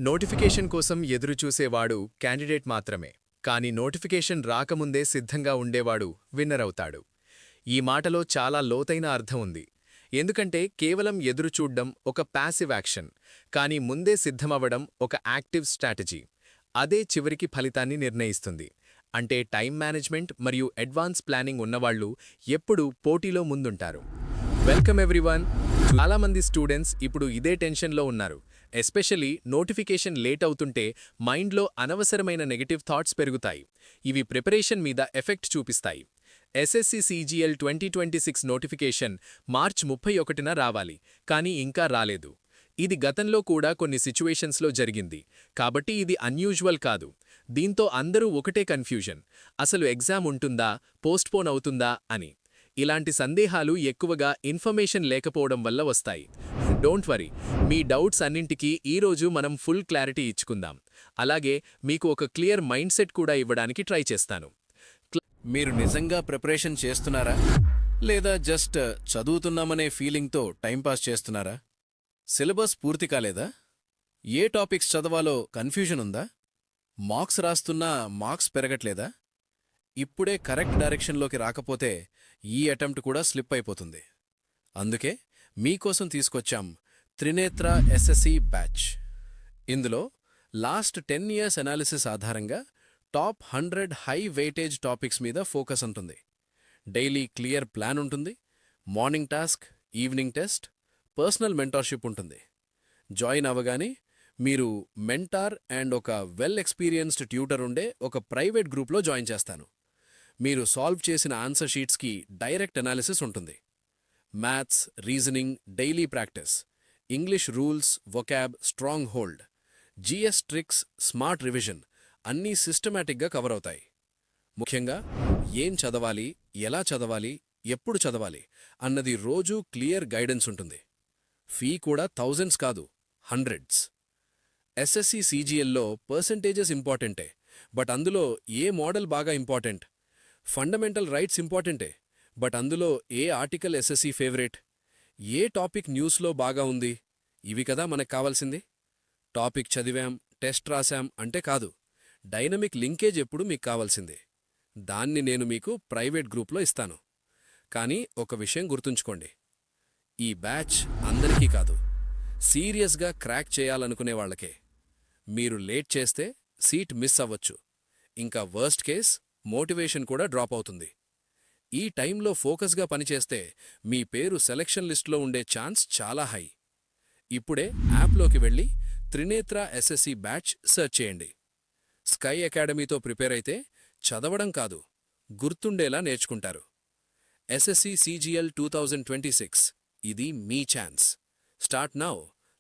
Notification కోసం ఎదురుచూసేవాడు candidate మాత్రమే, కాని నోటిఫికేషన్ రాకముందే సిద్ధంగా ఉండేవాడు విన్నర్ అవుతాడు. ఈ మాటలో చాలా లోతైన అర్థం ఉంది. ఎందుకంటే కేవలం ఎదురుచూడ్డం ఒక ప్యాసివ్ యాక్షన్, కానీ ముందే సిద్ధమవ్వడం ఒక యాక్టివ్ స్ట్రాటజీ. అదే చివరికి ఫలితాన్ని నిర్ణయిస్తుంది. అంటే టైం మేనేజ్మెంట్ మరియు అడ్వాన్స్ ప్లానింగ్ ఉన్నవాళ్లు ఎప్పుడూ పోటీలో ముందుంటారు. Welcome everyone. చాలామంది స్టూడెంట్స్ ఇప్పుడు ఇదే టెన్షన్లో ఉన్నారు. ఎస్పెషలీ నోటిఫికేషన్ లేట్ అవుతుంటే మైండ్లో అనవసరమైన నెగటివ్ థాట్స్ పెరుగుతాయి. ఇవి ప్రిపరేషన్ మీద ఎఫెక్ట్ చూపిస్తాయి. ఎస్ఎస్సి సిజిఎల్ 2026 నోటిఫికేషన్ మార్చ్ 31న రావాలి, కానీ ఇంకా రాలేదు. ఇది గతంలో కూడా కొన్ని సిచ్యువేషన్స్లో జరిగింది, కాబట్టి ఇది అన్యూజువల్ కాదు. దీంతో అందరూ ఒకటే కన్ఫ్యూజన్: అసలు ఎగ్జామ్ ఉంటుందా, పోస్ట్పోన్ అవుతుందా అని. ఇలాంటి సందేహాలు ఎక్కువగా ఇన్ఫర్మేషన్ లేకపోవడం వల్ల వస్తాయి. డోంట్ వరీ, మీ డౌట్స్ అన్నింటికీ ఈరోజు మనం ఫుల్ క్లారిటీ ఇచ్చుకుందాం. అలాగే మీకు ఒక క్లియర్ మైండ్ సెట్ కూడా ఇవ్వడానికి ట్రై చేస్తాను. మీరు నిజంగా ప్రిపరేషన్ చేస్తున్నారా, లేదా జస్ట్ చదువుతున్నామనే ఫీలింగ్తో టైంపాస్ చేస్తున్నారా? సిలబస్ పూర్తి కాలేదా? ఏ టాపిక్స్ చదవాలో కన్ఫ్యూజన్ ఉందా? మార్క్స్ రాస్తున్నా మార్క్స్ పెరగట్లేదా? ఇప్పుడే కరెక్ట్ డైరెక్షన్లోకి రాకపోతే ఈ అటెంప్ట్ కూడా స్లిప్ అయిపోతుంది. అందుకే మీకోసం తీసుకొచ్చాం త్రినేత్ర ఎస్ఎస్సి బ్యాచ్. ఇందులో లాస్ట్ 10 years అనాలిసిస్ ఆధారంగా టాప్ 100 హై వెయిటేజ్ టాపిక్స్ మీద ఫోకస్ ఉంటుంది. డైలీ క్లియర్ ప్లాన్ ఉంటుంది. Morning task, evening test, personal mentorship ఉంటుంది. జాయిన్ అవ్వగానే మీరు మెంటార్ అండ్ ఒక వెల్ ఎక్స్పీరియన్స్డ్ ట్యూటర్ ఉండే ఒక ప్రైవేట్ గ్రూప్లో జాయిన్ చేస్తాను. మీరు సాల్వ్ చేసిన ఆన్సర్ షీట్స్కి డైరెక్ట్ అనాలిసిస్ ఉంటుంది. Maths, reasoning, daily practice, English rules, vocab, strong hold, GS tricks, smart revision అన్నీ సిస్టమాటిక్గా కవర్ అవుతాయి. ముఖ్యంగా ఏం చదవాలి, ఎలా చదవాలి, ఎప్పుడు చదవాలి అన్నది రోజూ క్లియర్ గైడెన్స్ ఉంటుంది. ఫీ కూడా థౌజండ్స్ కాదు, హండ్రెడ్స్. ఎస్ఎస్సి సిజిఎల్లో పర్సంటేజెస్ ఇంపార్టెంటే, బట్ అందులో ఏ మోడల్ బాగా ఇంపార్టెంట్? ఫండమెంటల్ రైట్స్ ఇంపార్టెంటే, బట్ అందులో ఏ ఆర్టికల్ ఎస్ఎస్సి ఫేవరెట్? ఏ టాపిక్ న్యూస్లో బాగా ఉంది? ఇవి కదా మనకు కావాల్సింది. టాపిక్ చదివాం, టెస్ట్ రాశాం అంటే కాదు. డైనమిక్ లింకేజ్ ఎప్పుడు మీకు కావాల్సిందే. దాన్ని నేను మీకు ప్రైవేట్ గ్రూప్లో ఇస్తాను. కానీ ఒక విషయం గుర్తుంచుకోండి, ఈ బ్యాచ్ అందరికీ కాదు, సీరియస్గా క్రాక్ చేయాలనుకునే వాళ్లకే. మీరు లేట్ చేస్తే సీట్ మిస్ అవ్వచ్చు. ఇంకా వర్స్ట్ కేస్ మోటివేషన్ కూడా డ్రాప్ అవుతుంది. ఈ టైంలో ఫోకస్గా పనిచేస్తే మీ పేరు సెలక్షన్ లిస్టులో ఉండే ఛాన్స్ చాలా హై. ఇప్పుడే యాప్లోకి వెళ్ళి త్రినేత్ర ఎస్ఎస్సి బ్యాచ్ సెర్చ్ చేయండి. స్కై అకాడమీతో ప్రిపేర్ అయితే చదవడం కాదు, గుర్తుండేలా నేర్చుకుంటారు. ఎస్ఎస్సి సిజిఎల్ 2026 ఇది మీ ఛాన్స్. స్టార్ట్ నౌ,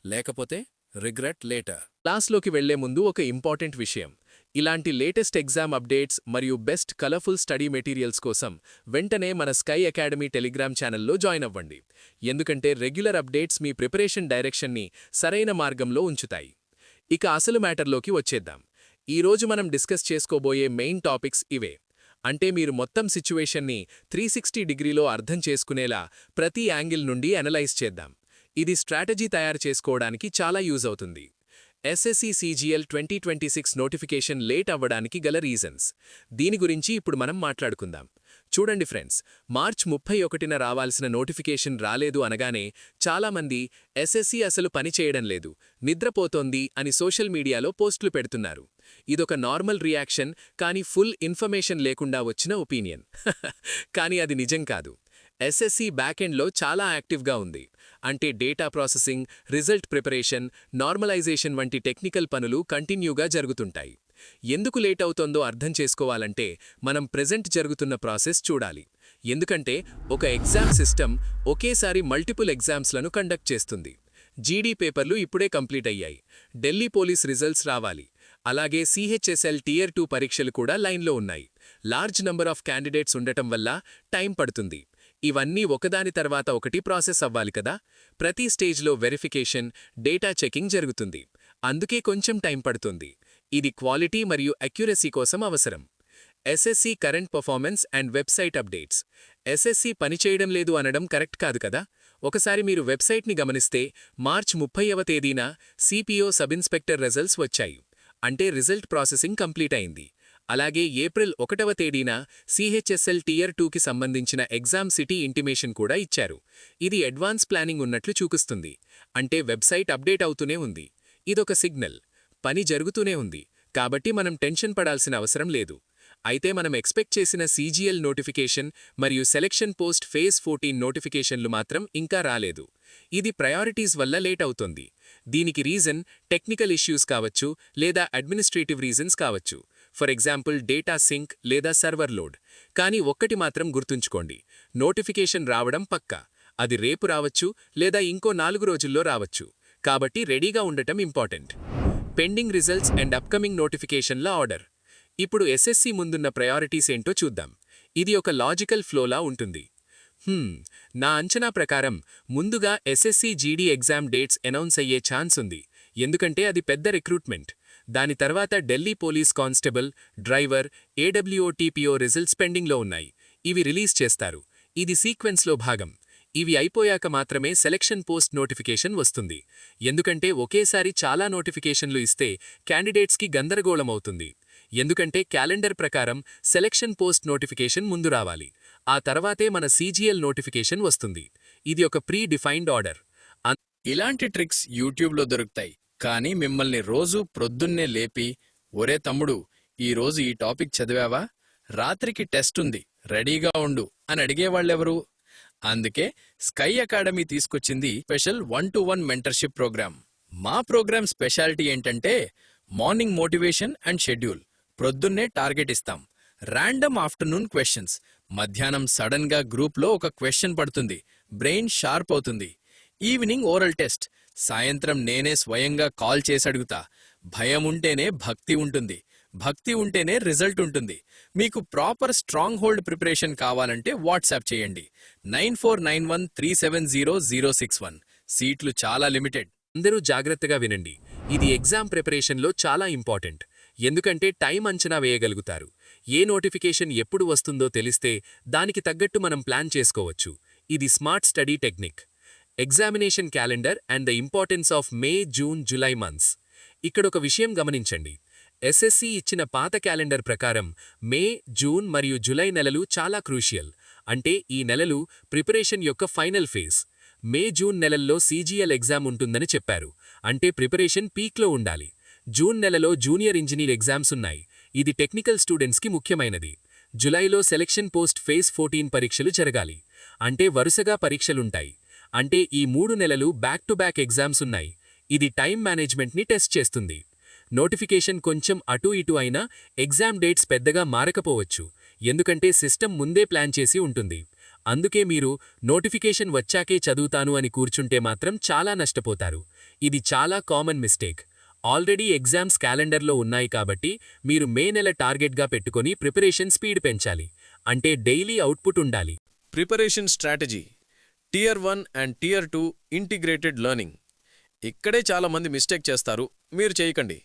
లేకపోతే రిగ్రెట్ లేటర్. క్లాస్లోకి వెళ్లే ముందు ఒక ఇంపార్టెంట్ విషయం: ఇలాంటి లేటెస్ట్ ఎగ్జామ్ అప్డేట్స్ మరియు బెస్ట్ కలర్ఫుల్ స్టడీ మెటీరియల్స్ కోసం వెంటనే మన స్కై అకాడమీ టెలిగ్రామ్ ఛానల్లో జాయిన్ అవ్వండి. ఎందుకంటే రెగ్యులర్ అప్డేట్స్ మీ ప్రిపరేషన్ డైరెక్షన్ని సరైన మార్గంలో ఉంచుతాయి. ఇక అసలు మ్యాటర్లోకి వచ్చేద్దాం. ఈరోజు మనం డిస్కస్ చేసుకోబోయే మెయిన్ టాపిక్స్ ఇవే. అంటే మీరు మొత్తం సిచ్యువేషన్ని 360 డిగ్రీలో అర్థం చేసుకునేలా ప్రతి యాంగిల్ నుండి అనలైజ్ చేద్దాం. ఇది స్ట్రాటజీ తయారు చేసుకోవడానికి చాలా యూజ్ అవుతుంది. ఎస్ఎస్సి సిజిఎల్ 2026 నోటిఫికేషన్ లేట్ అవ్వడానికి గల రీజన్స్, దీని గురించి ఇప్పుడు మనం మాట్లాడుకుందాం. చూడండి ఫ్రెండ్స్, మార్చ్ 31న రావాల్సిన నోటిఫికేషన్ రాలేదు అనగానే చాలామంది ఎస్ఎస్సి అసలు పనిచేయడం లేదు, నిద్రపోతోంది అని సోషల్ మీడియాలో పోస్టులు పెడుతున్నారు. ఇదొక నార్మల్ రియాక్షన్, కానీ ఫుల్ ఇన్ఫర్మేషన్ లేకుండా వచ్చిన ఒపీనియన్. కానీ అది నిజం కాదు. ఎస్ఎస్సి బ్యాకెండ్లో చాలా యాక్టివ్గా ఉంది. అంటే data processing, result preparation, normalization వంటి టెక్నికల్ పనులు కంటిన్యూగా జరుగుతుంటాయి. ఎందుకు లేట్ అవుతోందో అర్థం చేసుకోవాలంటే మనం ప్రెజెంట్ జరుగుతున్న ప్రాసెస్ చూడాలి. ఎందుకంటే ఒక ఎగ్జామ్ సిస్టమ్ ఒకేసారి మల్టిపుల్ ఎగ్జామ్స్లను కండక్ట్ చేస్తుంది. జీడీ పేపర్లు ఇప్పుడే కంప్లీట్ అయ్యాయి, ఢిల్లీ పోలీస్ రిజల్ట్స్ రావాలి, అలాగే సిహెచ్ఎస్ఎల్ టియర్ 2 పరీక్షలు కూడా లైన్లో ఉన్నాయి. లార్జ్ నంబర్ ఆఫ్ క్యాండిడేట్స్ ఉండటం వల్ల టైం పడుతుంది. ఇవన్నీ ఒకదాని తర్వాత ఒకటి ప్రాసెస్ అవ్వాలి కదా. ప్రతి స్టేజ్లో వెరిఫికేషన్, డేటా చెకింగ్ జరుగుతుంది. అందుకే కొంచెం టైం పడుతుంది. ఇది క్వాలిటీ మరియు అక్యురసీ కోసం అవసరం. SSC current performance and website updates. SSC పనిచేయడం లేదు అనడం కరెక్ట్ కాదు కదా. ఒకసారి మీరు వెబ్సైట్ని గమనిస్తే మార్చ్ 30వ తేదీన సిపిఓ సబ్ ఇన్స్పెక్టర్ రిజల్ట్స్ వచ్చాయి. అంటే రిజల్ట్ ప్రాసెసింగ్ కంప్లీట్ అయింది. అలాగే ఏప్రిల్ 1వ తేదీన సిహెచ్ఎస్ఎల్ టియర్ 2కి సంబంధించిన ఎగ్జామ్ సిటీ ఇంటిమేషన్ కూడా ఇచ్చారు. ఇది అడ్వాన్స్ ప్లానింగ్ ఉన్నట్లు చూపిస్తుంది. అంటే వెబ్సైట్ అప్డేట్ అవుతూనే ఉంది. ఇదొక సిగ్నల్. పని జరుగుతూనే ఉంది. కాబట్టి మనం టెన్షన్ పడాల్సిన అవసరం లేదు. అయితే మనం ఎక్స్పెక్ట్ చేసిన సీజీఎల్ నోటిఫికేషన్ మరియు సెలక్షన్ పోస్ట్ ఫేజ్ 14 నోటిఫికేషన్లు మాత్రం ఇంకా రాలేదు. ఇది ప్రయారిటీస్ వల్ల లేట్ అవుతోంది. దీనికి రీజన్ టెక్నికల్ ఇష్యూస్ కావచ్చు లేదా అడ్మినిస్ట్రేటివ్ రీజన్స్ కావచ్చు. ఫర్ ఎగ్జాంపుల్ డేటా సింక్ లేదా సర్వర్ లోడ్. కానీ ఒక్కటి మాత్రం గుర్తుంచుకోండి, నోటిఫికేషన్ రావడం పక్కా. అది రేపు రావచ్చు లేదా ఇంకో 4 రోజుల్లో రావచ్చు. కాబట్టి రెడీగా ఉండటం important. Pending results and upcoming నోటిఫికేషన్ల ఆర్డర్. ఇప్పుడు ఎస్ఎస్సి ముందున్న ప్రయారిటీస్ ఏంటో చూద్దాం. ఇది ఒక లాజికల్ ఫ్లోలా ఉంటుంది. నా అంచనా ప్రకారం ముందుగా SSC GD exam dates announce అయ్యే ఛాన్స్ ఉంది. ఎందుకంటే అది పెద్ద రిక్రూట్మెంట్. దాని తర్వాత Delhi police constable, driver, AWO TPO results పెండింగ్లో ఉన్నాయి. ఇవి రిలీజ్ చేస్తారు. ఇది సీక్వెన్స్లో భాగం. ఇవి అయిపోయాక మాత్రమే సెలక్షన్ పోస్ట్ నోటిఫికేషన్ వస్తుంది. ఎందుకంటే ఒకేసారి చాలా నోటిఫికేషన్లు ఇస్తే క్యాండిడేట్స్కి గందరగోళమవుతుంది. ఎందుకంటే క్యాలెండర్ ప్రకారం సెలక్షన్ పోస్ట్ నోటిఫికేషన్ ముందు రావాలి. ఆ తర్వాతే మన సీజీఎల్ నోటిఫికేషన్ వస్తుంది. ఇది ఒక ప్రీ డిఫైన్డ్ ఆర్డర్. ఇలాంటి ట్రిక్స్ యూట్యూబ్లో దొరుకుతాయి. కానీ మిమ్మల్ని రోజూ ప్రొద్దున్నే లేపి, ఒరే తమ్ముడు, ఈరోజు ఈ టాపిక్ చదివావా? రాత్రికి టెస్ట్ ఉంది, రెడీగా ఉండు అని అడిగేవాళ్ళెవరు? అందుకే స్కై అకాడమీ తీసుకొచ్చింది స్పెషల్ 1-to-1 మెంటర్షిప్ ప్రోగ్రామ్. మా ప్రోగ్రామ్ స్పెషాలిటీ ఏంటంటే మార్నింగ్ మోటివేషన్ అండ్ షెడ్యూల్. ప్రొద్దున్నే టార్గెట్ ఇస్తాం. Random afternoon questions. మధ్యాహ్నం సడన్ గా గ్రూప్లో ఒక క్వశ్చన్ పడుతుంది. బ్రెయిన్ షార్ప్ అవుతుంది. Evening oral test. సాయంత్రం నేనే స్వయంగా కాల్ చేసి అడుగుతా. భయం ఉంటేనే భక్తి ఉంటుంది. భక్తి ఉంటేనే రిజల్ట్ ఉంటుంది. మీకు ప్రాపర్ స్ట్రాంగ్ హోల్డ్ ప్రిపరేషన్ కావాలంటే వాట్సాప్ చేయండి 9491370061. సీట్లు చాలా లిమిటెడ్. అందరూ జాగ్రత్తగా వినండి. ఇది ఎగ్జామ్ ప్రిపరేషన్లో చాలా ఇంపార్టెంట్. ఎందుకంటే టైం అంచనా వేయగలుగుతారు. ఏ నోటిఫికేషన్ ఎప్పుడు వస్తుందో తెలిస్తే దానికి తగ్గట్టు మనం ప్లాన్ చేసుకోవచ్చు. ఇది smart study technique. Examination calendar and the importance of May, June, July months. ఇక్కడొక విషయం గమనించండి. ఎస్ఎస్సి ఇచ్చిన పాత క్యాలెండర్ ప్రకారం మే, జూన్ మరియు జులై నెలలు చాలా క్రూషియల్. అంటే ఈ నెలలు ప్రిపరేషన్ యొక్క ఫైనల్ ఫేజ్. మే, జూన్ నెలల్లో సీజీఎల్ ఎగ్జామ్ ఉంటుందని చెప్పారు. అంటే ప్రిపరేషన్ పీక్లో ఉండాలి. జూన్ నెలలో జూనియర్ ఇంజనీర్ ఎగ్జామ్స్ ఉన్నాయి. ఇది టెక్నికల్ స్టూడెంట్స్కి ముఖ్యమైనది. జులైలో సెలక్షన్ పోస్ట్ ఫేజ్ 14 పరీక్షలు జరగాలి. అంటే వరుసగా పరీక్షలుంటాయి. అంటే ఈ 3 నెలలు బ్యాక్ టు బ్యాక్ ఎగ్జామ్స్ ఉన్నాయి. ఇది టైం మేనేజ్మెంట్ని టెస్ట్ చేస్తుంది. నోటిఫికేషన్ కొంచెం అటూ ఇటూ అయినా ఎగ్జామ్ డేట్స్ పెద్దగా మారకపోవచ్చు. ఎందుకంటే సిస్టమ్ ముందే ప్లాన్ చేసి ఉంటుంది. అందుకే మీరు నోటిఫికేషన్ వచ్చాకే చదువుతాను అని కూర్చుంటే మాత్రం చాలా నష్టపోతారు. ఇది చాలా కామన్ మిస్టేక్. ఆల్రెడీ ఎగ్జామ్స్ క్యాలెండర్లో ఉన్నాయి కాబట్టి మీరు మే నెల టార్గెట్గా పెట్టుకొని ప్రిపరేషన్ స్పీడ్ పెంచాలి. అంటే డైలీ అవుట్పుట్ ఉండాలి. Preparation strategy. Tier 1 and tier 2 integrated learning. ఇక్కడే చాలామంది మిస్టేక్ చేస్తారు. మీరు చేయకండి.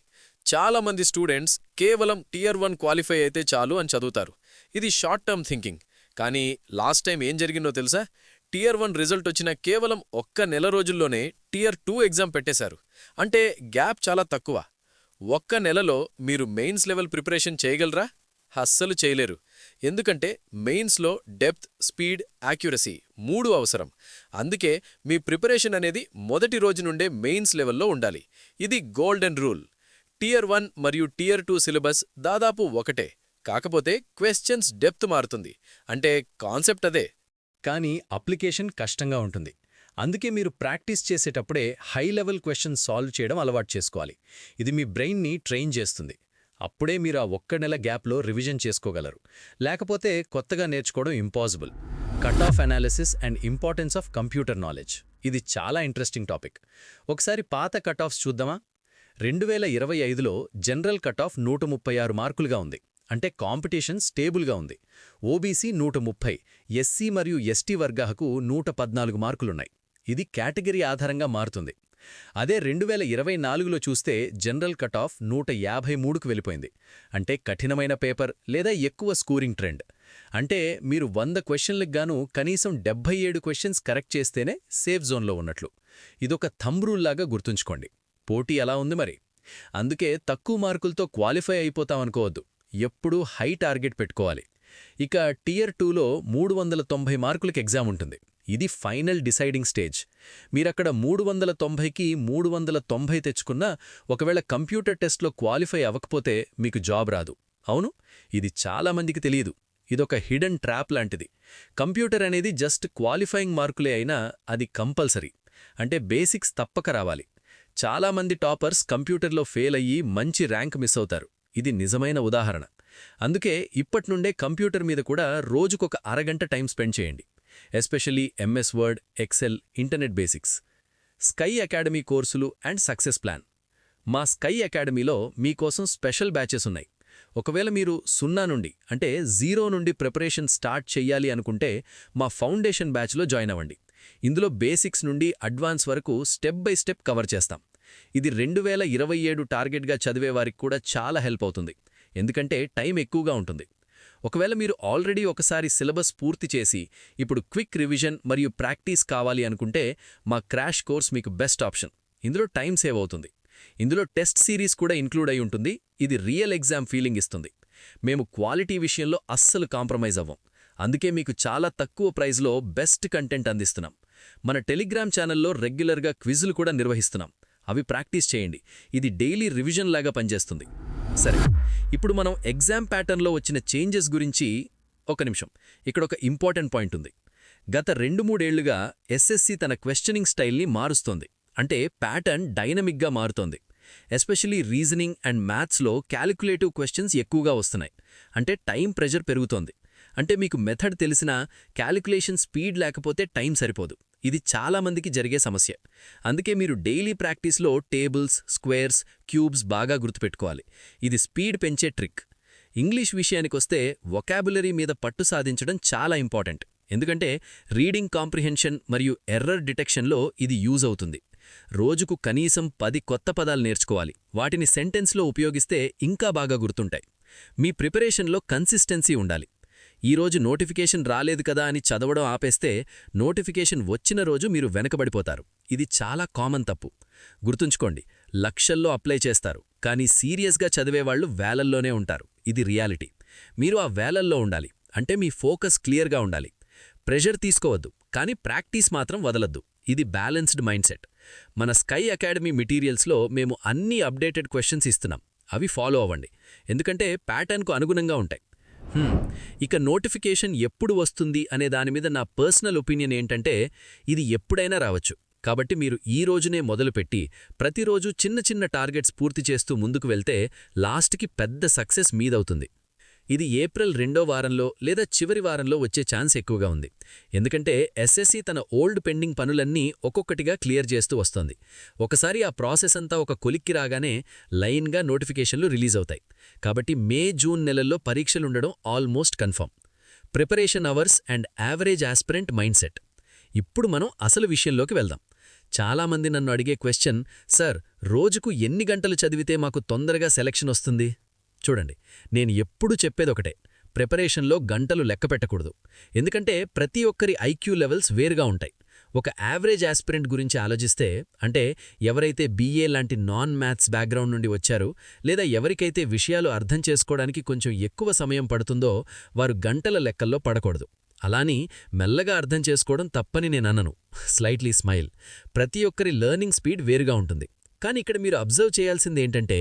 చాలామంది స్టూడెంట్స్ కేవలం టియర్ 1 క్వాలిఫై అయితే చాలు అని చదువుతారు. ఇది షార్ట్ టర్మ్ థింకింగ్. కానీ లాస్ట్ టైం ఏం జరిగిందో తెలుసా? టియర్ 1 రిజల్ట్ వచ్చిన కేవలం 1 నెల రోజుల్లోనే టియర్ 2 ఎగ్జామ్ పెట్టేశారు. అంటే గ్యాప్ చాలా తక్కువ. 1 నెలలో మీరు మెయిన్స్ లెవెల్ ప్రిపరేషన్ చేయగలరా? అస్సలు చేయలేరు. ఎందుకంటే మెయిన్స్లో డెప్త్, స్పీడ్, యాక్యురసీ 3 అవసరం. అందుకే మీ ప్రిపరేషన్ అనేది మొదటి రోజు నుండే మెయిన్స్ లెవెల్లో ఉండాలి. ఇది గోల్డెన్ రూల్. టియర్ 1 మరియు టియర్ 2 సిలబస్ దాదాపు ఒకటే. కాకపోతే క్వశ్చన్స్ డెప్త్ మారుతుంది. అంటే కాన్సెప్ట్ అదే. కానీ అప్లికేషన్ కష్టంగా ఉంటుంది. అందుకే మీరు ప్రాక్టీస్ చేసేటప్పుడే హై లెవెల్ క్వశ్చన్స్ సాల్వ్ చేయడం అలవాటు చేసుకోవాలి. ఇది మీ బ్రెయిన్ని ట్రైన్ చేస్తుంది. అప్పుడే మీరు ఆ 1 నెల గ్యాప్లో రివిజన్ చేసుకోగలరు. లేకపోతే కొత్తగా నేర్చుకోవడం impossible. Cut off analysis and importance of computer knowledge. ఇది చాలా ఇంట్రెస్టింగ్ టాపిక్. ఒకసారి పాత కట్ ఆఫ్స్ చూద్దామా? 2025లో జనరల్ కట్ ఆఫ్ 136 మార్కులుగా ఉంది. అంటే కాంపిటీషన్ స్టేబుల్గా ఉంది. ఓబీసీ 130, ఎస్సీ మరియు ఎస్టీ వర్గాలకు 114 మార్కులున్నాయి. ఇది కేటగిరీ ఆధారంగా మారుతుంది. అదే 2024లో చూస్తే జనరల్ కట్ ఆఫ్ 153కు వెళ్ళిపోయింది. అంటే కఠినమైన పేపర్ లేదా ఎక్కువ స్కోరింగ్ ట్రెండ్. అంటే మీరు 100 క్వశ్చన్లకు గాను కనీసం 77 క్వశ్చన్స్ కరెక్ట్ చేస్తేనే సేఫ్ జోన్లో ఉన్నట్లు. ఇదొక థంబ్ రూల్ లాగా గుర్తుంచుకోండి. పోటీ ఎలా ఉంది మరి? అందుకే తక్కువ మార్కులతో క్వాలిఫై అయిపోతామనుకోవద్దు. ఎప్పుడూ హై టార్గెట్ పెట్టుకోవాలి. ఇక టియర్ 2లో 390 మార్కులకి ఎగ్జామ్ ఉంటుంది. ఇది ఫైనల్ డిసైడింగ్ స్టేజ్. మీరక్కడ 390కి 390 తెచ్చుకున్నా ఒకవేళ కంప్యూటర్ టెస్ట్లో క్వాలిఫై అవ్వకపోతే మీకు జాబ్ రాదు. అవును, ఇది చాలామందికి తెలియదు. ఇదొక హిడెన్ ట్రాప్ లాంటిది. కంప్యూటర్ అనేది జస్ట్ క్వాలిఫైయింగ్ మార్కులే అయినా అది కంపల్సరీ. అంటే బేసిక్స్ తప్పక రావాలి. చాలామంది టాపర్స్ కంప్యూటర్లో ఫెయిల్ అయ్యి మంచి ర్యాంక్ మిస్ అవుతారు. ఇది నిజమైన ఉదాహరణ. అందుకే ఇప్పట్నుండే కంప్యూటర్ మీద కూడా రోజుకొక అరగంట టైం స్పెండ్ చేయండి. Especially MS Word, Excel, internet basics. Sky academy కోర్సులు అండ్ సక్సెస్ ప్లాన్. మా స్కై అకాడమీలో మీకోసం స్పెషల్ బ్యాచెస్ ఉన్నాయి. ఒకవేళ మీరు 0 నుండి అంటే 0 నుండి ప్రిపరేషన్ స్టార్ట్ చెయ్యాలి అనుకుంటే మా ఫౌండేషన్ బ్యాచ్లో జాయిన్ అవ్వండి. ఇందులో బేసిక్స్ నుండి అడ్వాన్స్ వరకు స్టెప్ బై స్టెప్ కవర్ చేస్తాం. ఇది 2027 టార్గెట్గా చదివేవారికి కూడా చాలా హెల్ప్ అవుతుంది. ఎందుకంటే టైం ఎక్కువగా ఉంటుంది. ఒకవేళ మీరు ఆల్రెడీ ఒకసారి సిలబస్ పూర్తి చేసి ఇప్పుడు క్విక్ రివిజన్ మరియు ప్రాక్టీస్ కావాలి అనుకుంటే మా క్రాష్ కోర్స్ మీకు బెస్ట్ ఆప్షన్. ఇందులో టైం సేవ్ అవుతుంది. ఇందులో టెస్ట్ సిరీస్ కూడా ఇంక్లూడ్ అయి ఉంటుంది. ఇది రియల్ ఎగ్జామ్ ఫీలింగ్ ఇస్తుంది. మేము క్వాలిటీ విషయంలో అస్సలు కాంప్రమైజ్ అవ్వం. అందుకే మీకు చాలా తక్కువ ప్రైజ్లో బెస్ట్ కంటెంట్ అందిస్తున్నాం. మన టెలిగ్రామ్ ఛానల్లో రెగ్యులర్గా క్విజులు కూడా నిర్వహిస్తున్నాం. అవి ప్రాక్టీస్ చేయండి. ఇది డైలీ రివిజన్ లాగా పనిచేస్తుంది. సరే, ఇప్పుడు మనం ఎగ్జామ్ ప్యాటర్న్లో వచ్చిన చేంజెస్ గురించి ఒక నిమిషం. ఇక్కడ ఒక ఇంపార్టెంట్ పాయింట్ ఉంది. గత 2-3 ఏళ్లుగా ఎస్ఎస్సి తన క్వశ్చనింగ్ స్టైల్ని మారుస్తోంది. అంటే ప్యాటర్న్ డైనమిక్గా మారుతోంది. ఎస్పెషలీ రీజనింగ్ అండ్ మ్యాథ్స్లో క్యాలిక్యులేటివ్ క్వశ్చన్స్ ఎక్కువగా వస్తున్నాయి. అంటే టైం ప్రెజర్ పెరుగుతోంది. అంటే మీకు మెథడ్ తెలిసినా క్యాలిక్యులేషన్ స్పీడ్ లేకపోతే టైం సరిపోదు. ఇది చాలామందికి జరిగే సమస్య. అందుకే మీరు డైలీ ప్రాక్టీస్లో టేబుల్స్, స్క్వేర్స్, క్యూబ్స్ బాగా గుర్తుపెట్టుకోవాలి. ఇది స్పీడ్ పెంచే ట్రిక్. ఇంగ్లీష్ విషయానికొస్తే వొకాబులరీ మీద పట్టు సాధించడం చాలా ఇంపార్టెంట్. ఎందుకంటే రీడింగ్ కాంప్రిహెన్షన్ మరియు ఎర్రర్ డిటెక్షన్లో ఇది యూజ్ అవుతుంది. రోజుకు కనీసం 10 కొత్త పదాలు నేర్చుకోవాలి. వాటిని సెంటెన్స్లో ఉపయోగిస్తే ఇంకా బాగా గుర్తుంటాయి. మీ ప్రిపరేషన్లో కన్సిస్టెన్సీ ఉండాలి. ఈరోజు నోటిఫికేషన్ రాలేదు కదా అని చదవడం ఆపేస్తే నోటిఫికేషన్ వచ్చిన రోజు మీరు వెనకబడిపోతారు. ఇది చాలా కామన్ తప్పు. గుర్తుంచుకోండి, లక్షల్లో అప్లై చేస్తారు, కానీ సీరియస్గా చదివేవాళ్లు వేలల్లోనే ఉంటారు. ఇది రియాలిటీ. మీరు ఆ వేలల్లో ఉండాలి. అంటే మీ ఫోకస్ క్లియర్గా ఉండాలి. ప్రెషర్ తీసుకోవద్దు, కానీ ప్రాక్టీస్ మాత్రం వదలద్దు. ఇది బ్యాలెన్స్డ్ మైండ్ సెట్. మన స్కై అకాడమీ మెటీరియల్స్లో మేము అన్ని అప్డేటెడ్ క్వశ్చన్స్ ఇస్తున్నాం. అవి ఫాలో అవ్వండి. ఎందుకంటే ప్యాటర్న్కు అనుగుణంగా ఉంటాయి. ఇక నోటిఫికేషన్ ఎప్పుడు వస్తుంది అనే దానిమీద నా పర్సనల్ ఒపీనియన్ ఏంటంటే ఇది ఎప్పుడైనా రావచ్చు. కాబట్టి మీరు ఈ రోజునే మొదలుపెట్టి ప్రతిరోజు చిన్న చిన్న టార్గెట్స్ పూర్తి చేస్తూ ముందుకు వెళ్తే లాస్ట్కి పెద్ద సక్సెస్ మీదవుతుంది. ఇది ఏప్రిల్ 2వ వారంలో లేదా చివరి వారంలో వచ్చే ఛాన్స్ ఎక్కువగా ఉంది. ఎందుకంటే ఎస్ఎస్సి తన ఓల్డ్ పెండింగ్ పనులన్నీ ఒక్కొక్కటిగా క్లియర్ చేస్తూ వస్తోంది. ఒకసారి ఆ ప్రాసెస్ అంతా ఒక కొలిక్కి రాగానే లైన్గా నోటిఫికేషన్లు రిలీజ్ అవుతాయి. కాబట్టి మే, జూన్ నెలల్లో పరీక్షలుండడం almost confirm. Preparation hours and average aspirant mind set. ఇప్పుడు మనం అసలు విషయంలోకి వెళ్దాం. చాలామంది నన్ను అడిగే క్వశ్చన్, సార్ రోజుకు ఎన్ని గంటలు చదివితే మాకు తొందరగా సెలక్షన్ వస్తుంది? చూడండి, నేను ఎప్పుడూ చెప్పేదొకటే, ప్రిపరేషన్లో గంటలు లెక్క పెట్టకూడదు. ఎందుకంటే ప్రతి ఒక్కరి ఐక్యూ లెవెల్స్ వేరుగా ఉంటాయి. ఒక యావరేజ్ ఆస్పిరెంట్ గురించి ఆలోచిస్తే, అంటే ఎవరైతే బీఏ లాంటి నాన్ మ్యాథ్స్ బ్యాక్గ్రౌండ్ నుండి వచ్చారో లేదా ఎవరికైతే విషయాలు అర్థం చేసుకోవడానికి కొంచెం ఎక్కువ సమయం పడుతుందో వారు గంటల లెక్కల్లో పడకూడదు. అలాని మెల్లగా అర్థం చేసుకోవడం తప్పని నేనన్నను. Slightly smile. ప్రతి ఒక్కరి లెర్నింగ్ స్పీడ్ వేరుగా ఉంటుంది. కానీ ఇక్కడ మీరు అబ్జర్వ్ చేయాల్సింది ఏంటంటే,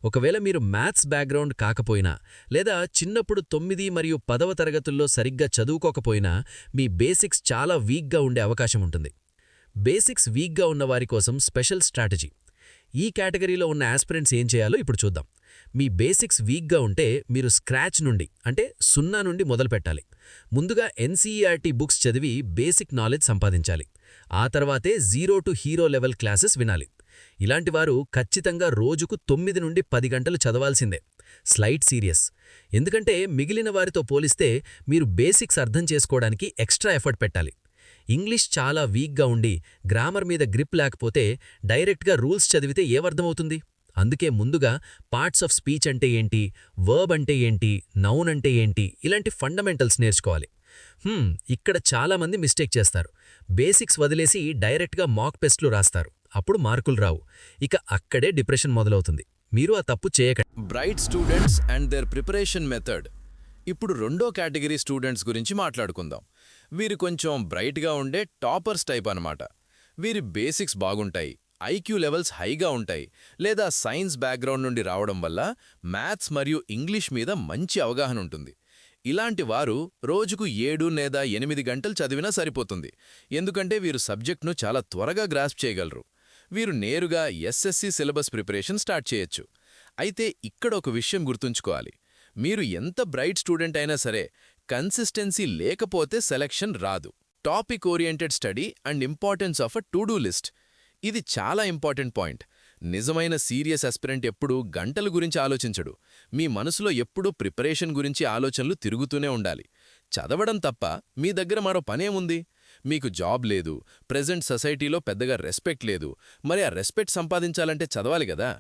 ఒకవేళ మీరు మ్యాథ్స్ బ్యాక్గ్రౌండ్ కాకపోయినా లేదా చిన్నప్పుడు 9 మరియు 10వ తరగతుల్లో సరిగ్గా చదువుకోకపోయినా మీ బేసిక్స్ చాలా వీక్గా ఉండే అవకాశం ఉంటుంది. బేసిక్స్ వీక్గా ఉన్నవారి కోసం స్పెషల్ స్ట్రాటజీ. ఈ కేటగిరీలో ఉన్న ఆస్పిరెంట్స్ ఏం చేయాలో ఇప్పుడు చూద్దాం. మీ బేసిక్స్ వీక్గా ఉంటే మీరు స్క్రాచ్ నుండి అంటే 0 నుండి మొదలుపెట్టాలి. ముందుగా ఎన్సీఈఆర్టీ బుక్స్ చదివి బేసిక్ నాలెడ్జ్ సంపాదించాలి. ఆ తర్వాతే 0 టు హీరో లెవెల్ క్లాసెస్ వినాలి. ఇలాంటివారు ఖచ్చితంగా రోజుకు 9 నుండి 10 గంటలు చదవాల్సిందే. Slight serious. ఎందుకంటే మిగిలిన వారితో పోలిస్తే మీరు బేసిక్స్ అర్థం చేసుకోవడానికి ఎక్స్ట్రా ఎఫర్ట్ పెట్టాలి. ఇంగ్లీష్ చాలా వీక్గా ఉండి గ్రామర్ మీద గ్రిప్ లేకపోతే డైరెక్ట్గా రూల్స్ చదివితే ఏమర్థమవుతుంది? అందుకే ముందుగా పార్ట్స్ ఆఫ్ స్పీచ్ అంటే ఏంటి, వర్బ్ అంటే ఏంటి, నౌన్ అంటే ఏంటి ఇలాంటి ఫండమెంటల్స్ నేర్చుకోవాలి. ఇక్కడ చాలామంది మిస్టేక్ చేస్తారు. బేసిక్స్ వదిలేసి డైరెక్ట్గా మాక్ టెస్ట్లు రాస్తారు. అప్పుడు మార్కులు రావు. ఇక అక్కడే డిప్రెషన్ మొదలవుతుంది. మీరు ఆ తప్పు చేయకండి. Bright students and their preparation method. ఇప్పుడు రెండో కేటగిరీ స్టూడెంట్స్ గురించి మాట్లాడుకుందాం. వీరు కొంచెం బ్రైట్గా ఉండే టాపర్స్ టైప్ అన్నమాట. వీరి బేసిక్స్ బాగుంటాయి, ఐక్యూ లెవెల్స్ హైగా ఉంటాయి, లేదా సైన్స్ బ్యాక్గ్రౌండ్ నుండి రావడం వల్ల మ్యాథ్స్ మరియు ఇంగ్లీష్ మీద మంచి అవగాహన ఉంటుంది. ఇలాంటి వారు రోజుకు 7 లేదా 8 గంటలు చదివినా సరిపోతుంది. ఎందుకంటే వీరు సబ్జెక్ట్ను చాలా త్వరగా గ్రాస్ప్ చేయగలరు. వీరు నేరుగా ఎస్ఎస్సి సిలబస్ ప్రిపరేషన్ స్టార్ట్ చేయొచ్చు. అయితే ఇక్కడ ఒక విషయం గుర్తుంచుకోవాలి. మీరు ఎంత బ్రైట్ స్టూడెంట్ అయినా సరే కన్సిస్టెన్సీ లేకపోతే సెలక్షన్ రాదు. Topic oriented study and importance of a to do list. ఇది చాలా ఇంపార్టెంట్ పాయింట్. నిజమైన సీరియస్ ఆస్పిరెంట్ ఎప్పుడూ గంటల గురించి ఆలోచించడు. మీ మనసులో ఎప్పుడూ ప్రిపరేషన్ గురించి ఆలోచనలు తిరుగుతూనే ఉండాలి. చదవడం తప్ప మీ దగ్గర మరో పనేముంది? మీకు జాబ్ లేదు, ప్రెజెంట్ సొసైటీలో పెద్దగా రెస్పెక్ట్ లేదు. మరి ఆ రెస్పెక్ట్ సంపాదించాలంటే చదవాలి గదా.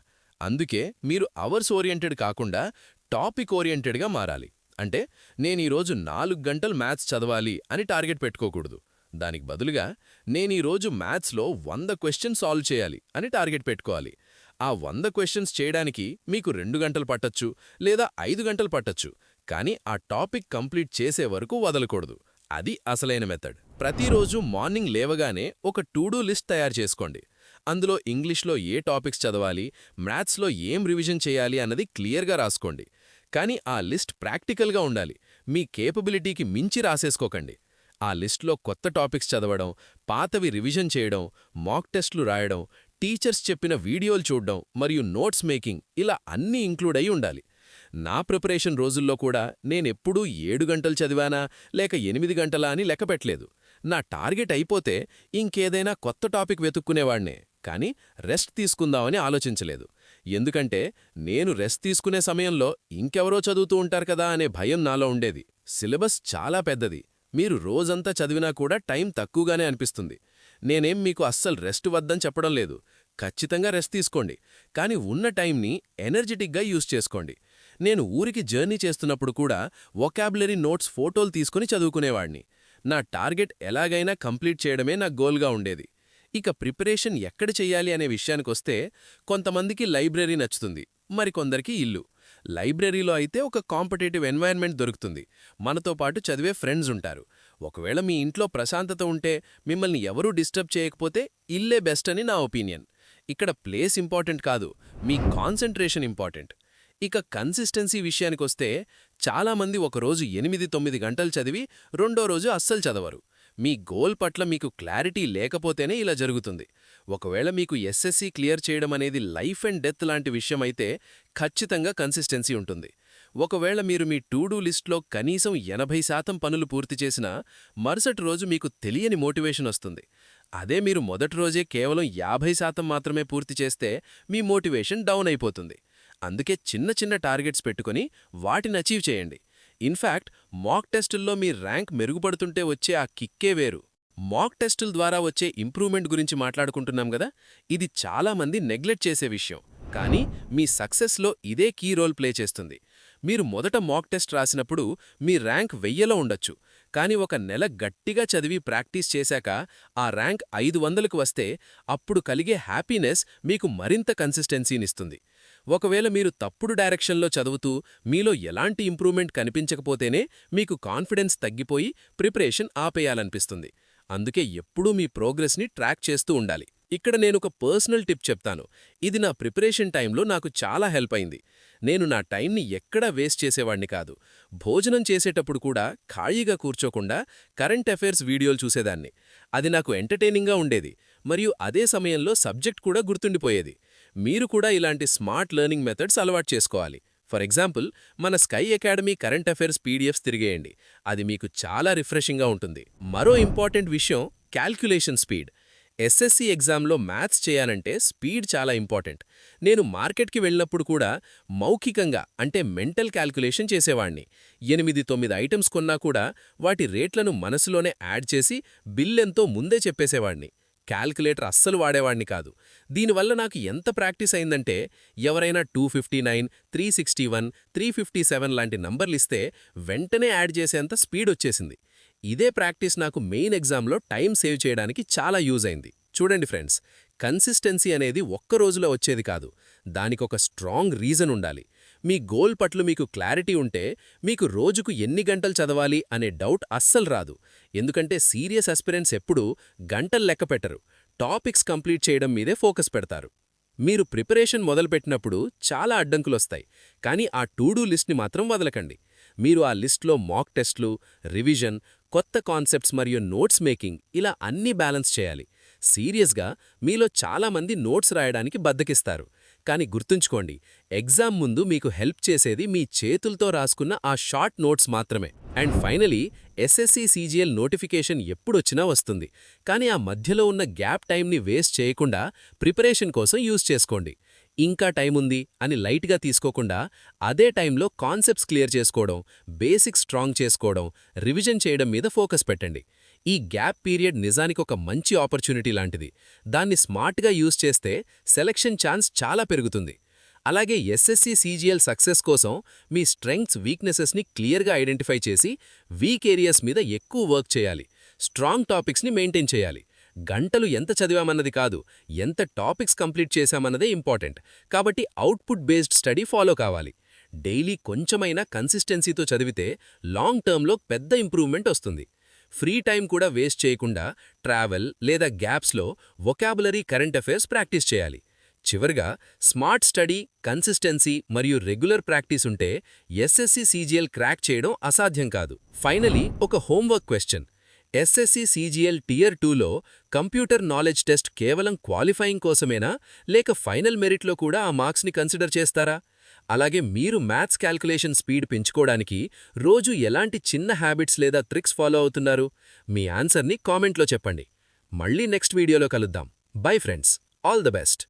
అందుకే మీరు అవర్స్ ఓరియంటెడ్ కాకుండా టాపిక్ ఓరియంటెడ్గా మారాలి. అంటే నేనీరోజు 4 గంటలు మ్యాథ్స్ చదవాలి అని టార్గెట్ పెట్టుకోకూడదు. దానికి బదులుగా నేనీరోజు మ్యాథ్స్లో 100 క్వశ్చన్స్ సాల్వ్ చేయాలి అని టార్గెట్ పెట్టుకోవాలి. ఆ 100 క్వశ్చన్స్ చేయడానికి మీకు 2 గంటలు పట్టొచ్చు, లేదా 5 గంటలు పట్టొచ్చు. కానీ ఆ టాపిక్ కంప్లీట్ చేసే వరకు వదలకూడదు. అది అసలైన మెథడ్. ప్రతిరోజు మార్నింగ్ లేవగానే ఒక టు డూ లిస్ట్ తయారు చేసుకోండి. అందులో ఇంగ్లీష్లో ఏ టాపిక్స్ చదవాలి, మ్యాథ్స్లో ఏం రివిజన్ చేయాలి అన్నది క్లియర్గా రాసుకోండి. కానీ ఆ లిస్ట్ ప్రాక్టికల్గా ఉండాలి. మీ కేపబిలిటీకి మించి రాసేసుకోకండి. ఆ లిస్ట్లో కొత్త టాపిక్స్ చదవడం, పాతవి రివిజన్ చేయడం, మాక్ టెస్ట్లు రాయడం, టీచర్స్ చెప్పిన వీడియోలు చూడడం మరియు నోట్స్ మేకింగ్ ఇలా అన్నీ ఇంక్లూడ్ అయి ఉండాలి. నా ప్రిపరేషన్ రోజుల్లో కూడా నేనెప్పుడూ 7 గంటలు చదివానా లేక 8 గంటలా అని లెక్కపెట్టలేదు. నా టార్గెట్ అయిపోతే ఇంకేదైనా కొత్త టాపిక్ వెతుక్కునేవాణ్ణే, కానీ రెస్ట్ తీసుకుందామని ఆలోచించలేదు. ఎందుకంటే నేను రెస్ట్ తీసుకునే సమయంలో ఇంకెవరో చదువుతూ ఉంటారు కదా అనే భయం నాలో ఉండేది. సిలబస్ చాలా పెద్దది. మీరు రోజంతా చదివినా కూడా టైం తక్కువగానే అనిపిస్తుంది. నేనేం మీకు అస్సలు రెస్ట్ వద్దని చెప్పడం లేదు. ఖచ్చితంగా రెస్ట్ తీసుకోండి, కానీ ఉన్న టైంని ఎనర్జెటిక్గా యూజ్ చేసుకోండి. నేను ఊరికి జర్నీ చేస్తున్నప్పుడు కూడా వొకాబులరీ నోట్స్ ఫోటోలు తీసుకుని చదువుకునేవాణ్ణి. నా టార్గెట్ ఎలాగైనా కంప్లీట్ చేయడమే నా గోల్గా ఉండేది. ఇక ప్రిపరేషన్ ఎక్కడ చెయ్యాలి అనే విషయానికొస్తే కొంతమందికి లైబ్రరీ నచ్చుతుంది, మరికొందరికి ఇల్లు. లైబ్రరీలో అయితే ఒక కాంపిటేటివ్ ఎన్వైర్న్మెంట్ దొరుకుతుంది. మనతో పాటు చదివే ఫ్రెండ్స్ ఉంటారు. ఒకవేళ మీ ఇంట్లో ప్రశాంతత ఉంటే, మిమ్మల్ని ఎవరూ డిస్టర్బ్ చేయకపోతే ఇల్లే బెస్ట్ అని నా ఒపీనియన్. ఇక్కడ ప్లేస్ ఇంపార్టెంట్ కాదు, మీ కాన్సంట్రేషన్ ఇంపార్టెంట్. ఇక కన్సిస్టెన్సీ విషయానికొస్తే చాలామంది ఒకరోజు 8-9 గంటలు చదివి రెండో రోజు అస్సలు చదవరు. మీ గోల్ పట్ల మీకు క్లారిటీ లేకపోతేనే ఇలా జరుగుతుంది. ఒకవేళ మీకు ఎస్ఎస్సి క్లియర్ చేయడం అనేది లైఫ్ అండ్ డెత్ లాంటి విషయమైతే ఖచ్చితంగా కన్సిస్టెన్సీ ఉంటుంది. ఒకవేళ మీరు మీ టు డూ లిస్ట్లో కనీసం 80% పనులు పూర్తి చేసినా మరుసటి రోజు మీకు తెలియని మోటివేషన్ వస్తుంది. అదే మీరు మొదటి రోజే కేవలం 50% మాత్రమే పూర్తి చేస్తే మీ మోటివేషన్ డౌన్ అయిపోతుంది. అందుకే చిన్న చిన్న టార్గెట్స్ పెట్టుకుని వాటిని అచీవ్ చేయండి. ఇన్ఫ్యాక్ట్ మాక్ టెస్టుల్లో మీ ర్యాంక్ మెరుగుపడుతుంటే వచ్చే ఆ కిక్కే వేరు. మాక్ టెస్టుల ద్వారా వచ్చే ఇంప్రూవ్మెంట్ గురించి మాట్లాడుకుంటున్నాం గదా, ఇది చాలామంది నెగ్లెక్ట్ చేసే విషయం. కానీ మీ సక్సెస్లో ఇదే కీ రోల్ ప్లే చేస్తుంది. మీరు మొదట మాక్ టెస్ట్ రాసినప్పుడు మీ ర్యాంక్ 1000లో ఉండొచ్చు, కానీ ఒక నెల గట్టిగా చదివి ప్రాక్టీస్ చేశాక ఆ ర్యాంక్ 500కు వస్తే అప్పుడు కలిగే హ్యాపీనెస్ మీకు మరింత కన్సిస్టెన్సీనిస్తుంది. ఒకవేళ మీరు తప్పుడు డైరెక్షన్లో చదువుతూ మీలో ఎలాంటి ఇంప్రూవ్మెంట్ కనిపించకపోతేనే మీకు కాన్ఫిడెన్స్ తగ్గిపోయి ప్రిపరేషన్ ఆపేయాలనిపిస్తుంది. అందుకే ఎప్పుడూ మీ ప్రోగ్రెస్ని ట్రాక్ చేస్తూ ఉండాలి. ఇక్కడ నేనొక పర్సనల్ టిప్ చెప్తాను. ఇది నా ప్రిపరేషన్ టైంలో నాకు చాలా హెల్ప్ అయింది. నేను నా టైంని ఎక్కడా వేస్ట్ చేసేవాణ్ణి కాదు. భోజనం చేసేటప్పుడు కూడా ఖాళీగా కూర్చోకుండా కరెంట్ అఫైర్స్ వీడియోలు చూసేదాన్ని. అది నాకు ఎంటర్టైనింగ్గా ఉండేది, మరియు అదే సమయంలో సబ్జెక్ట్ కూడా గుర్తుండిపోయేది. మీరు కూడా ఇలాంటి స్మార్ట్ లెర్నింగ్ మెథడ్స్ అలవాటు చేసుకోవాలి. ఫర్ ఎగ్జాంపుల్, మన sky academy current affairs PDFs తిరిగేయండి. అది మీకు చాలా రిఫ్రెషింగ్గా ఉంటుంది. మరో ఇంపార్టెంట్ విషయం క్యాల్క్యులేషన్ స్పీడ్. ఎస్ఎస్సి ఎగ్జామ్లో మ్యాథ్స్ చేయాలంటే స్పీడ్ చాలా ఇంపార్టెంట్. నేను మార్కెట్కి వెళ్ళినప్పుడు కూడా మౌఖికంగా అంటే మెంటల్ క్యాల్కులేషన్ చేసేవాణ్ణి. 8-9 ఐటమ్స్ కొన్నా కూడా వాటి రేట్లను మనసులోనే యాడ్ చేసి బిల్లెంతో ముందే చెప్పేసేవాణ్ణి. క్యాల్కులేటర్ అస్సలు వాడేవాణ్ణి కాదు. దీనివల్ల నాకు ఎంత ప్రాక్టీస్ అయిందంటే ఎవరైనా 259, 361, 357 లాంటి నంబర్లిస్తే వెంటనే యాడ్ చేసేంత స్పీడొచ్చేసింది. ఇదే ప్రాక్టీస్ నాకు మెయిన్ ఎగ్జామ్లో టైం సేవ్ చేయడానికి చాలా యూజ్ అయింది. చూడండి ఫ్రెండ్స్, కన్సిస్టెన్సీ అనేది ఒక్క రోజులో వచ్చేది కాదు. దానికొక స్ట్రాంగ్ రీజన్ ఉండాలి. మీ గోల్ పట్ల మీకు క్లారిటీ ఉంటే మీకు రోజుకు ఎన్ని గంటలు చదవాలి అనే డౌట్ అస్సలు రాదు. ఎందుకంటే సీరియస్ ఆస్పిరెంట్స్ ఎప్పుడూ గంటలు లెక్క పెట్టరు, టాపిక్స్ కంప్లీట్ చేయడం మీదే ఫోకస్ పెడతారు. మీరు ప్రిపరేషన్ మొదలుపెట్టినప్పుడు చాలా అడ్డంకులొస్తాయి, కానీ ఆ టు డూ లిస్ట్ని మాత్రం వదలకండి. మీరు ఆ లిస్ట్లో మాక్ టెస్ట్లు, రివిజన్, కొత్త కాన్సెప్ట్స్ మరియు నోట్స్ మేకింగ్ ఇలా అన్నీ బ్యాలెన్స్ చేయాలి. సీరియస్గా మీలో చాలామంది నోట్స్ రాయడానికి బద్దకిస్తారు. కానీ గుర్తుంచుకోండి, ఎగ్జామ్ ముందు మీకు హెల్ప్ చేసేది మీ చేతులతో రాసుకున్న ఆ షార్ట్ నోట్స్ మాత్రమే. And finally, SSC CGL notification ఎప్పుడొచ్చినా వస్తుంది. కానీ ఆ మధ్యలో ఉన్న గ్యాప్ టైంని వేస్ట్ చేయకుండా ప్రిపరేషన్ కోసం యూజ్ చేసుకోండి. ఇంకా టైం ఉంది అని లైట్గా తీసుకోకుండా అదే టైంలో కాన్సెప్ట్స్ క్లియర్ చేసుకోవడం, బేసిక్స్ స్ట్రాంగ్ చేసుకోవడం, రివిజన్ చేయడం మీద ఫోకస్ పెట్టండి. ఈ గ్యాప్ పీరియడ్ నిజానికొక మంచి ఆపర్చునిటీ లాంటిది. దాన్ని స్మార్ట్గా యూజ్ చేస్తే సెలక్షన్ ఛాన్స్ చాలా పెరుగుతుంది. అలాగే ఎస్ఎస్సి సీజీఎల్ సక్సెస్ కోసం మీ స్ట్రెంగ్త్స్, వీక్నెసెస్ని క్లియర్గా ఐడెంటిఫై చేసి వీక్ ఏరియాస్ మీద ఎక్కువ వర్క్ చేయాలి. స్ట్రాంగ్ టాపిక్స్ని మెయింటైన్ చేయాలి. గంటలు ఎంత చదివామన్నది కాదు, ఎంత టాపిక్స్ కంప్లీట్ చేశామన్నదే ఇంపార్టెంట్. కాబట్టి అవుట్పుట్ బేస్డ్ స్టడీ ఫాలో కావాలి. డైలీ కొంచెమైనా కన్సిస్టెన్సీతో చదివితే లాంగ్ టర్మ్లో పెద్ద ఇంప్రూవ్మెంట్ వస్తుంది. ఫ్రీ టైం కూడా వేస్ట్ చేయకుండా ట్రావెల్ లేదా గ్యాప్స్లో వొకాబులరీ, కరెంట్ అఫైర్స్ ప్రాక్టీస్ చేయాలి. చివరిగా, స్మార్ట్ స్టడీ, కన్సిస్టెన్సీ మరియు రెగ్యులర్ ప్రాక్టీస్ ఉంటే ఎస్ఎస్సి సీజీఎల్ క్రాక్ చేయడం అసాధ్యం కాదు. ఫైనలీ, ఒక homework question. SSC CGL tier 2లో కంప్యూటర్ నాలెడ్జ్ టెస్ట్ కేవలం క్వాలిఫైయింగ్ కోసమేనా, లేక ఫైనల్ మెరిట్లో కూడా ఆ మార్క్స్ని కన్సిడర్ చేస్తారా? అలాగే మీరు మ్యాథ్స్ క్యాల్కులేషన్ స్పీడ్ పెంచుకోవడానికి రోజు ఎలాంటి చిన్న హ్యాబిట్స్ లేదా ట్రిక్స్ ఫాలో అవుతున్నారు? మీ ఆన్సర్ని కామెంట్లో చెప్పండి. మళ్ళీ నెక్స్ట్ వీడియోలో కలుద్దాం. Bye friends, all the best.